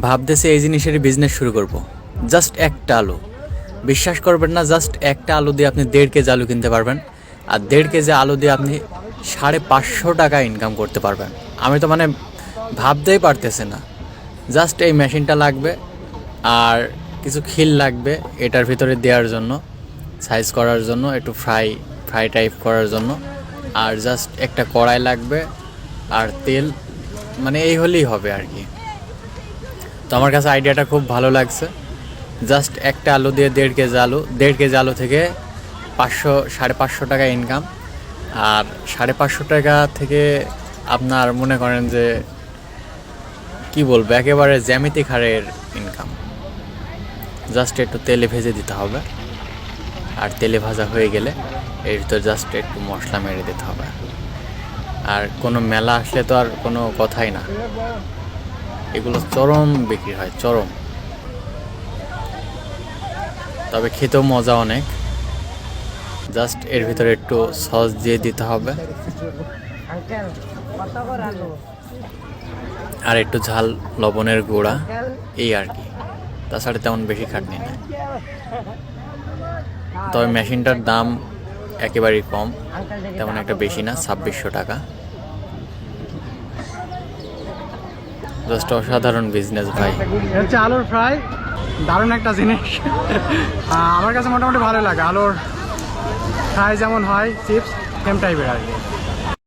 ভাবতেছি এই জিনিসেরই বিজনেস শুরু করব। জাস্ট একটা আলু, বিশ্বাস করবেন না, জাস্ট একটা আলু দিয়ে আপনি 1.5 কেজি আলু কিনতে পারবেন। আর 1.5 কেজি আলু দিয়ে আপনি 550 টাকা ইনকাম করতে পারবেন। আমি তো মানে ভাবতেই পারতেছি না। জাস্ট এই মেশিনটা লাগবে আর কিছু খিল লাগবে এটার ভিতরে দেওয়ার জন্য, সাইজ করার জন্য, একটু ফ্রাই ফ্রাই টাইপ করার জন্য। আর জাস্ট একটা কড়াই লাগবে আর তেল, মানে এই হলেই হবে আর কি। তো আমার কাছে আইডিয়াটা খুব ভালো লাগছে। জাস্ট একটা আলু দিয়ে 1.5 কেজি আলু, 1.5 কেজি আলু থেকে 500-550 টাকা ইনকাম। আর 550 টাকা থেকে আপনার মনে করেন যে কি বলবো, একেবারে জ্যামিতিক হারের ইনকাম। জাস্ট একটু তেলে ভেজে দিতে হবে, আর তেলে ভাজা হয়ে গেলে এর ভিতর জাস্ট একটু মশলা মেরে দিতে হবে। আর কোনো মেলা আসলে তো আর কোনো কথাই না, এগুলো চরম বিক্রি হয়, চরম। তবে খেতেও মজা অনেক। জাস্ট এর ভিতরে একটু সস দিয়ে দিতে হবে আর একটু ঝাল, লবণের গুঁড়া, এই আর কি। তাছাড়া তেমন বেশি খাটনি না। তবে মেশিনটার দাম একেবারেই কম, তেমন একটা বেশি না, 2600 টাকা। জাস্ট অসাধারণ বিজনেস ভাই। হচ্ছে আলুর ফ্রাই, দারুণ একটা জিনিস। আমার কাছে মোটামুটি ভালো লাগে। আলুর ফ্রাই যেমন হয় চিপস, সেম টাইপের আর কি।